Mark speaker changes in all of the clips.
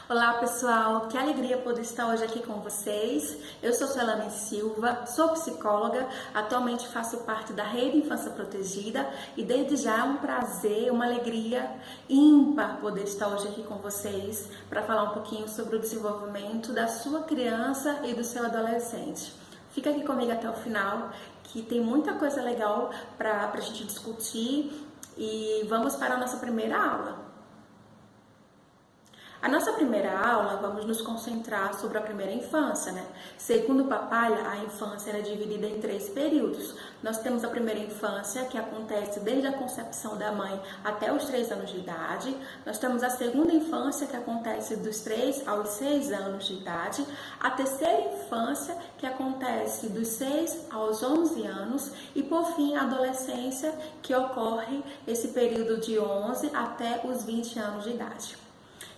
Speaker 1: Olá pessoal, que alegria poder estar hoje aqui com vocês. Eu sou Suelane Silva, sou psicóloga, atualmente faço parte da Rede Infância Protegida e desde já é um prazer, uma alegria ímpar poder estar hoje aqui com vocês para falar um pouquinho sobre o desenvolvimento da sua criança e do seu adolescente. Fica aqui comigo até o final, que tem muita coisa legal para a gente discutir e vamos para a nossa primeira aula. A nossa primeira aula, vamos nos concentrar sobre a primeira infância, né? Segundo Papalha, a infância é dividida em 3 períodos. Nós temos a primeira infância, que acontece desde a concepção da mãe até os 3 anos de idade. Nós temos a segunda infância, que acontece dos 3 aos 6 anos de idade. A terceira infância, que acontece dos 6 aos 11 anos. E, por fim, a adolescência, que ocorre esse período de 11 até os 20 anos de idade.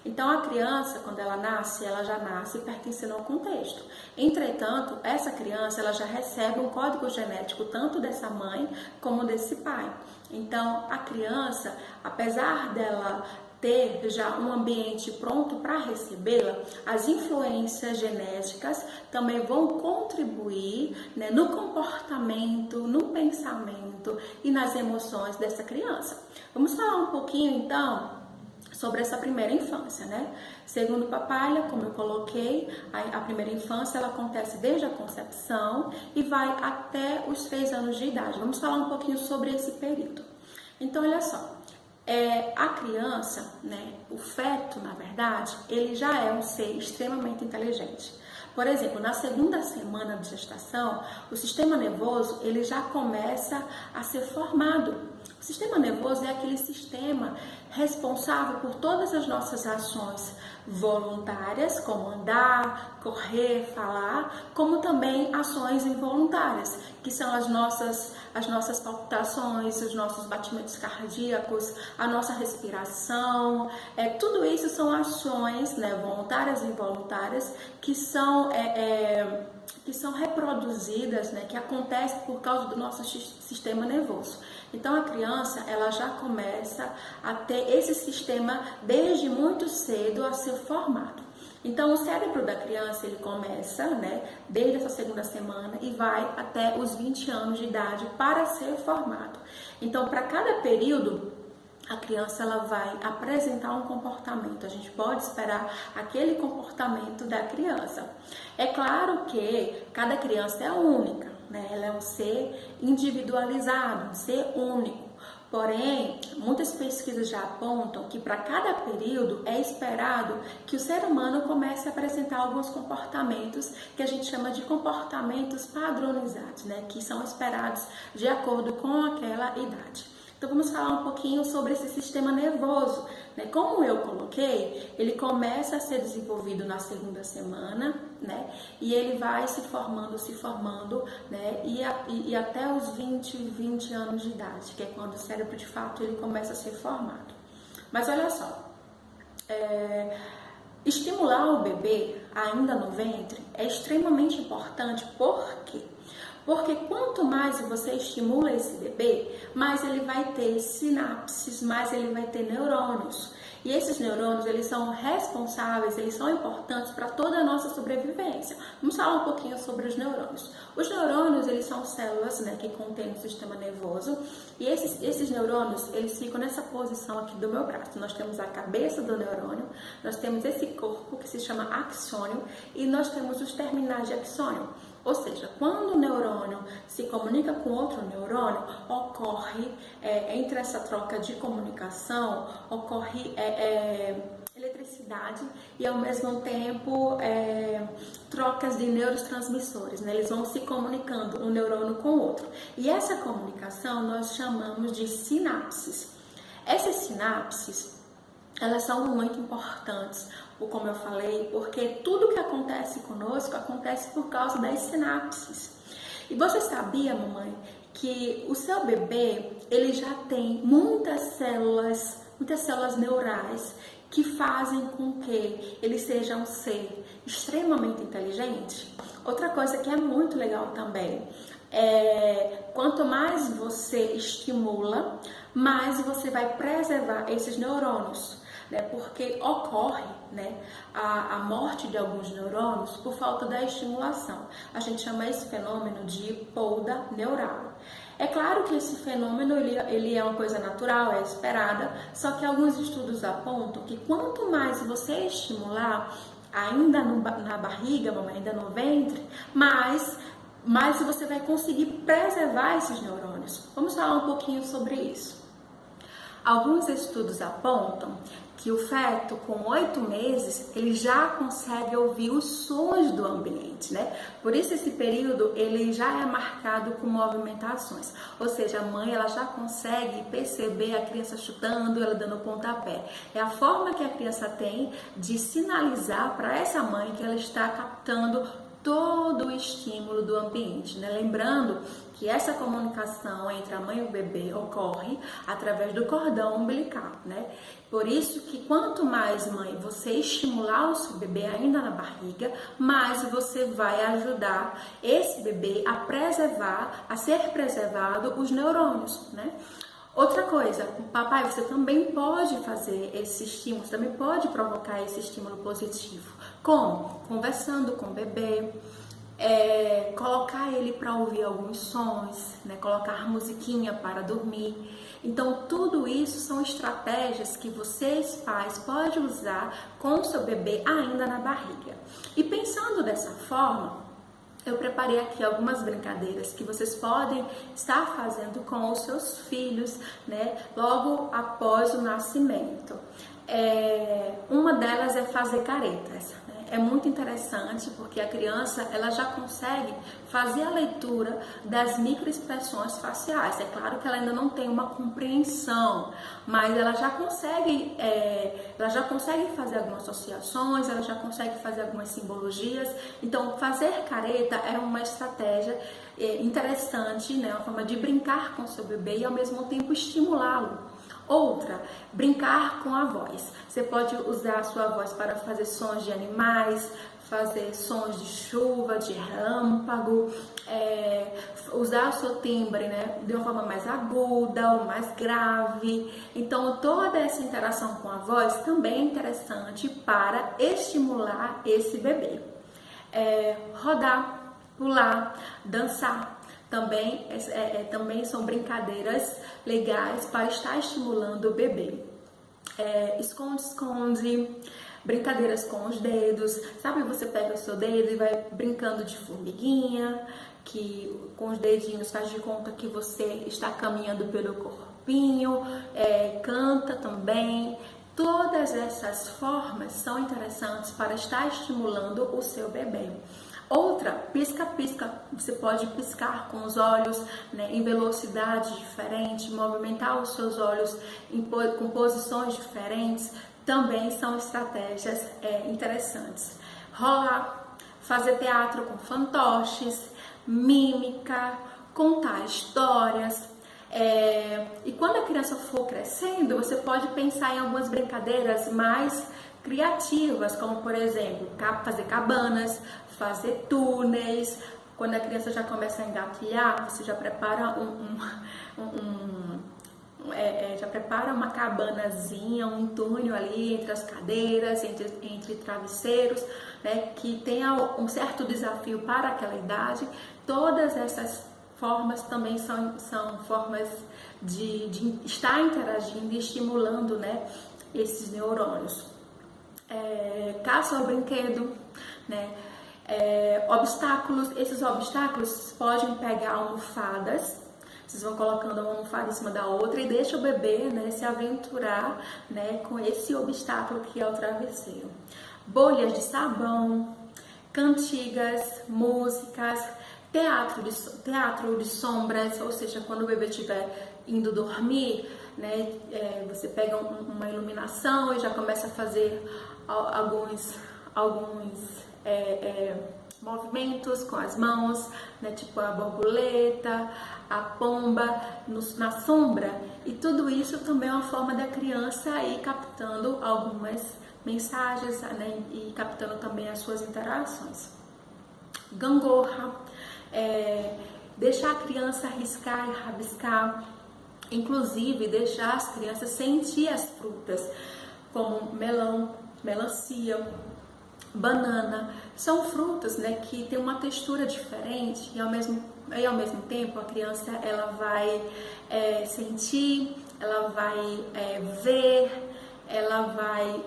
Speaker 1: Então, a criança, quando ela nasce, ela já nasce pertencendo ao contexto. Entretanto, essa criança, ela já recebe um código genético tanto dessa mãe como desse pai. Então, a criança, apesar dela ter já um ambiente pronto para recebê-la, as influências genéticas também vão contribuir, né, no comportamento, no pensamento e nas emoções dessa criança. Vamos falar um pouquinho, então, sobre essa primeira infância, né? Segundo Papalha, como eu coloquei, a primeira infância ela acontece desde a concepção e vai até os 3 anos de idade. Vamos falar um pouquinho sobre esse período. Então, olha só, a criança, né, o feto, na verdade, ele já é um ser extremamente inteligente. Por exemplo, na segunda semana de gestação, o sistema nervoso ele já começa a ser formado. O sistema nervoso é aquele sistema responsável por todas as nossas ações voluntárias, como andar, correr, falar, como também ações involuntárias, que são as nossas palpitações, os nossos batimentos cardíacos, a nossa respiração. Tudo isso são ações, né, voluntárias e involuntárias que são reproduzidas, né, que acontecem por causa do nosso sistema nervoso. Então, a criança, ela já começa a ter esse sistema desde muito cedo a ser formado. Então, o cérebro da criança, ele começa, né, desde essa segunda semana e vai até os 20 anos de idade para ser formado. Então, para cada período, a criança ela vai apresentar um comportamento. A gente pode esperar aquele comportamento da criança. É claro que cada criança é única, né? Ela é um ser individualizado, um ser único. Porém, muitas pesquisas já apontam que para cada período é esperado que o ser humano comece a apresentar alguns comportamentos que a gente chama de comportamentos padronizados, né? Que são esperados de acordo com aquela idade. Então, vamos falar um pouquinho sobre esse sistema nervoso, né? Como eu coloquei, ele começa a ser desenvolvido na segunda semana, né? E ele vai se formando, né? E até os 20 anos de idade, que é quando o cérebro, de fato, ele começa a ser formado. Mas olha só, estimular o bebê ainda no ventre é extremamente importante. Por quê? Porque quanto mais você estimula esse bebê, mais ele vai ter sinapses, mais ele vai ter neurônios. E esses neurônios, eles são responsáveis, eles são importantes para toda a nossa sobrevivência. Vamos falar um pouquinho sobre os neurônios. Os neurônios, eles são células, né, que contêm o sistema nervoso. E esses neurônios, eles ficam nessa posição aqui do meu braço. Nós temos a cabeça do neurônio, nós temos esse corpo que se chama axônio e nós temos os terminais de axônio. Ou seja, quando o neurônio se comunica com outro neurônio, ocorre, entre essa troca de comunicação, ocorre eletricidade e, ao mesmo tempo, trocas de neurotransmissores, né? Eles vão se comunicando um neurônio com o outro. E essa comunicação nós chamamos de sinapses. Essas sinapses, elas são muito importantes, como eu falei, porque tudo que acontece conosco acontece por causa das sinapses. E você sabia, mamãe, que o seu bebê, ele já tem muitas células neurais que fazem com que ele seja um ser extremamente inteligente? Outra coisa que é muito legal também, quanto mais você estimula, mais você vai preservar esses neurônios. né? Porque ocorre, né, a morte de alguns neurônios por falta da estimulação. A gente chama esse fenômeno de poda neural. É claro que esse fenômeno ele é uma coisa natural, é esperada, só que alguns estudos apontam que quanto mais você estimular, ainda na barriga, ainda no ventre, mais você vai conseguir preservar esses neurônios. Vamos falar um pouquinho sobre isso. Alguns estudos apontam que o feto com 8 meses, ele já consegue ouvir os sons do ambiente, né? Por isso esse período, ele já é marcado com movimentações. Ou seja, a mãe, ela já consegue perceber a criança chutando, ela dando pontapé. É a forma que a criança tem de sinalizar para essa mãe que ela está captando todo o estímulo do ambiente, né? Lembrando que essa comunicação entre a mãe e o bebê ocorre através do cordão umbilical, né? Por isso que quanto mais, mãe, você estimular o seu bebê ainda na barriga, mais você vai ajudar esse bebê a preservar, a ser preservado os neurônios, né? Outra coisa, papai, você também pode fazer esse estímulo, você também pode provocar esse estímulo positivo. Como? Conversando com o bebê, colocar ele para ouvir alguns sons, né? Colocar musiquinha para dormir. Então, tudo isso são estratégias que vocês, pais, podem usar com o seu bebê ainda na barriga. E pensando dessa forma, eu preparei aqui algumas brincadeiras que vocês podem estar fazendo com os seus filhos, né, logo após o nascimento. Uma delas é fazer caretas, né? É muito interessante porque a criança, ela já consegue fazer a leitura das microexpressões faciais. É claro que ela ainda não tem uma compreensão, mas ela já consegue fazer algumas associações, ela já consegue fazer algumas simbologias. Então, fazer careta é uma estratégia interessante, né? Uma forma de brincar com o seu bebê e ao mesmo tempo estimulá-lo. Outra, brincar com a voz. Você pode usar a sua voz para fazer sons de animais, fazer sons de chuva, de relâmpago, usar o seu timbre, né, de uma forma mais aguda ou mais grave. Então, toda essa interação com a voz também é interessante para estimular esse bebê. Rodar, pular, dançar. Também são brincadeiras legais para estar estimulando o bebê. Esconde-esconde, brincadeiras com os dedos. Sabe, você pega o seu dedo e vai brincando de formiguinha, que com os dedinhos faz de conta que você está caminhando pelo corpinho, canta também. Todas essas formas são interessantes para estar estimulando o seu bebê. Outra, pisca-pisca. Você pode piscar com os olhos, né, em velocidade diferente, movimentar os seus olhos com posições diferentes. Também são estratégias interessantes. Rolar, fazer teatro com fantoches, mímica, contar histórias. E quando a criança for crescendo, você pode pensar em algumas brincadeiras mais criativas, como por exemplo, fazer cabanas, fazer túneis. Quando a criança já começa a engatilhar, você já prepara já prepara uma cabanazinha, um túnel ali entre as cadeiras, entre travesseiros, né, que tenha um certo desafio para aquela idade. Todas essas formas também são formas de estar interagindo e estimulando, né, esses neurônios. Caça ao brinquedo, né? Obstáculos. Esses obstáculos podem pegar almofadas. Vocês vão colocando uma almofada em cima da outra e deixa o bebê, né, se aventurar, né, com esse obstáculo que é o travesseiro. Bolhas de sabão, cantigas, músicas, teatro de sombras, ou seja, quando o bebê estiver indo dormir, né, você pega uma iluminação e já começa a fazer alguns movimentos com as mãos, né, tipo a borboleta, a pomba na sombra. E tudo isso também é uma forma da criança ir captando algumas mensagens, né, e captando também as suas interações. Gangorra, deixar a criança riscar e rabiscar, inclusive deixar as crianças sentir as frutas. como melão, melancia, banana. São frutas, né, que tem uma textura diferente e ao mesmo tempo a criança ela vai sentir, ela vai ver, ela vai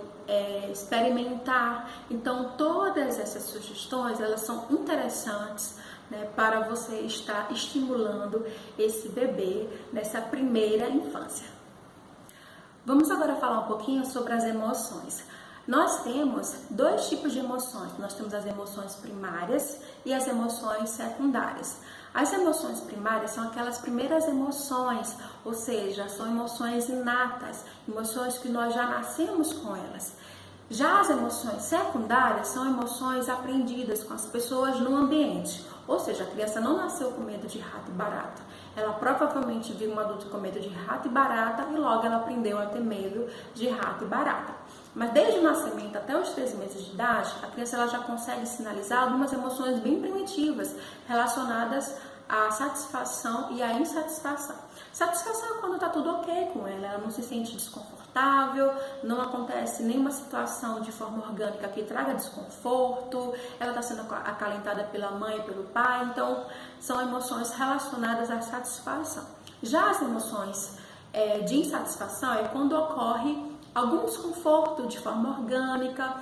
Speaker 1: experimentar. Então todas essas sugestões elas são interessantes, né, para você estar estimulando esse bebê nessa primeira infância. Vamos agora falar um pouquinho sobre as emoções. Nós temos dois tipos de emoções. Nós temos as emoções primárias e as emoções secundárias. As emoções primárias são aquelas primeiras emoções, ou seja, são emoções inatas, emoções que nós já nascemos com elas. Já as emoções secundárias são emoções aprendidas com as pessoas no ambiente, ou seja, a criança não nasceu com medo de rato e barata. Ela provavelmente viu um adulto com medo de rato e barata e logo ela aprendeu a ter medo de rato e barata. Mas desde o nascimento até os 3 meses de idade, a criança ela já consegue sinalizar algumas emoções bem primitivas relacionadas à satisfação e à insatisfação. Satisfação é quando está tudo ok com ela não se sente desconfortável, não acontece nenhuma situação de forma orgânica que traga desconforto, ela está sendo acalentada pela mãe e pelo pai, então são emoções relacionadas à satisfação. Já as emoções de insatisfação é quando ocorre algum desconforto de forma orgânica,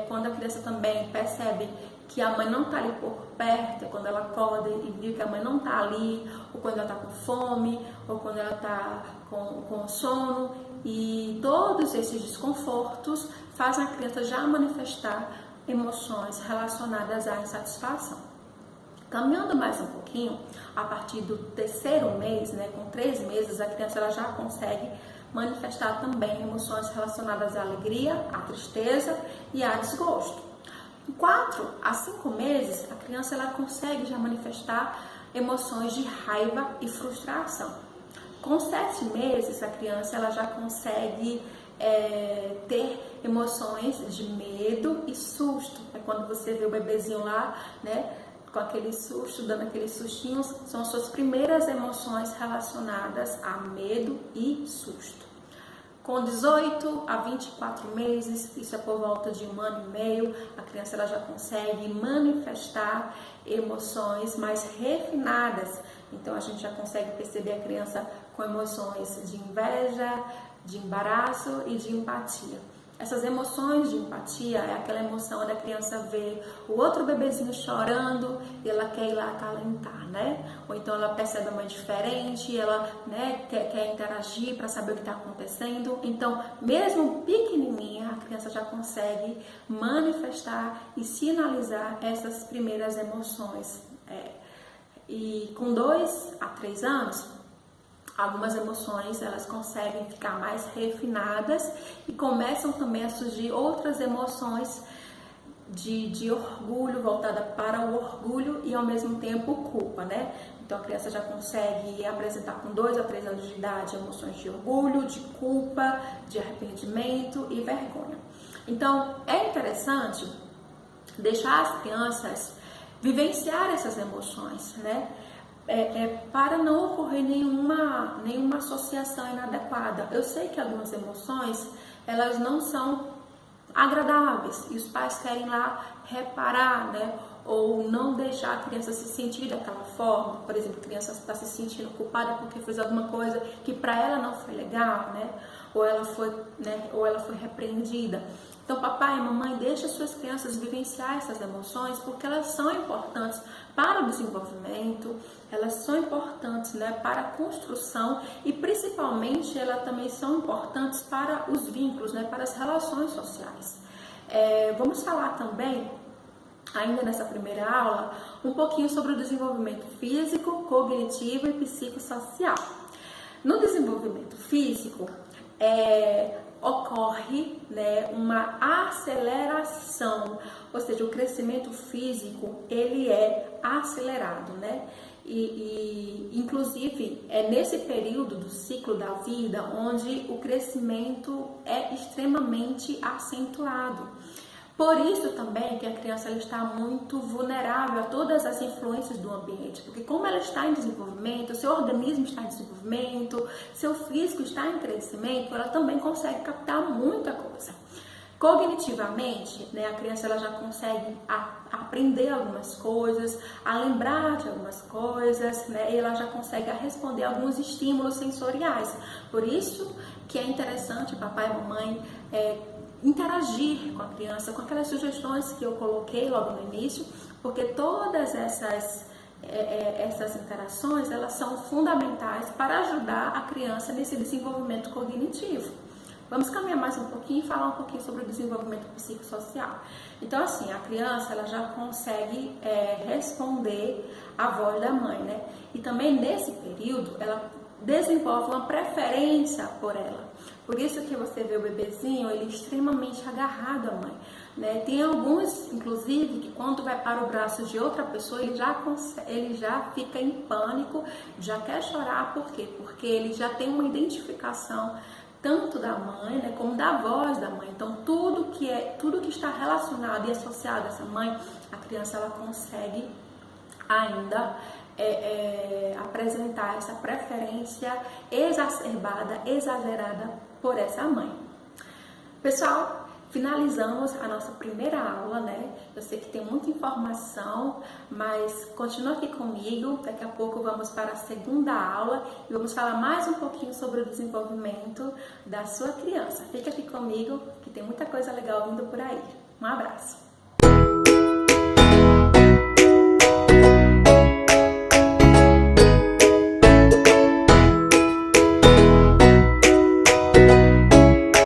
Speaker 1: quando a criança também percebe que a mãe não está ali por perto, quando ela acorda e viu que a mãe não está ali, ou quando ela está com fome, ou quando ela está com sono, e todos esses desconfortos fazem a criança já manifestar emoções relacionadas à insatisfação. Caminhando mais um pouquinho, a partir do 3º mês, né, com 3 meses, a criança ela já consegue manifestar também emoções relacionadas à alegria, à tristeza e a desgosto. De 4 a 5 meses, a criança ela consegue já manifestar emoções de raiva e frustração. Com 7 meses, a criança ela já consegue ter emoções de medo e susto. É quando você vê o bebezinho lá, né, com aquele susto, dando aqueles sustinhos, são as suas primeiras emoções relacionadas a medo e susto. Com 18 a 24 meses, isso é por volta de 1 ano e meio, a criança ela já consegue manifestar emoções mais refinadas. Então a gente já consegue perceber a criança com emoções de inveja, de embaraço e de empatia. Essas emoções de empatia é aquela emoção da criança ver o outro bebezinho chorando e ela quer ir lá acalentar, né? Ou então ela percebe a mãe diferente, ela, né, quer interagir para saber o que está acontecendo. Então, mesmo pequenininha, a criança já consegue manifestar e sinalizar essas primeiras emoções. E com 2 a 3 anos, algumas emoções elas conseguem ficar mais refinadas e começam também a surgir outras emoções de orgulho, voltada para o orgulho e ao mesmo tempo culpa, né? Então a criança já consegue apresentar com 2 a 3 anos de idade emoções de orgulho, de culpa, de arrependimento e vergonha. Então é interessante deixar as crianças vivenciar essas emoções, né? Para não ocorrer nenhuma associação inadequada. Eu sei que algumas emoções elas não são agradáveis e os pais querem lá reparar, né? Ou não deixar a criança se sentir daquela forma. Por exemplo, a criança está se sentindo culpada porque fez alguma coisa que para ela não foi legal, né? Ou ela foi repreendida. Então, papai e mamãe, deixa suas crianças vivenciar essas emoções porque elas são importantes para o desenvolvimento, elas são importantes, né, para a construção e principalmente elas também são importantes para os vínculos, né, para as relações sociais. Vamos falar também, ainda nessa primeira aula, um pouquinho sobre o desenvolvimento físico, cognitivo e psicossocial. No desenvolvimento físico, ocorre, né, uma aceleração, ou seja, o crescimento físico ele é acelerado, né? E inclusive é nesse período do ciclo da vida onde o crescimento é extremamente acentuado. Por isso também que a criança ela está muito vulnerável a todas as influências do ambiente, porque como ela está em desenvolvimento, seu organismo está em desenvolvimento, seu físico está em crescimento, ela também consegue captar muita coisa. Cognitivamente, né, a criança ela já consegue aprender algumas coisas, a lembrar de algumas coisas, né, e ela já consegue responder a alguns estímulos sensoriais. Por isso que é interessante papai e mamãe interagir com a criança, com aquelas sugestões que eu coloquei logo no início, porque todas essas interações elas são fundamentais para ajudar a criança nesse desenvolvimento cognitivo. Vamos caminhar mais um pouquinho e falar um pouquinho sobre o desenvolvimento psicossocial. Então, assim, a criança ela já consegue responder à voz da mãe, né? E também nesse período ela desenvolve uma preferência por ela. Por isso que você vê o bebezinho, ele extremamente agarrado à mãe, né? Tem alguns, inclusive, que quando vai para o braço de outra pessoa, ele já fica em pânico, já quer chorar. Por quê? Porque ele já tem uma identificação tanto da mãe, né, como da voz da mãe. Então, tudo que está relacionado e associado a essa mãe, a criança ela consegue ainda apresentar essa preferência exacerbada, exagerada por essa mãe. Pessoal, finalizamos a nossa primeira aula, né? Eu sei que tem muita informação, mas continua aqui comigo. Daqui a pouco vamos para a segunda aula e vamos falar mais um pouquinho sobre o desenvolvimento da sua criança. Fica aqui comigo que tem muita coisa legal vindo por aí. Um abraço!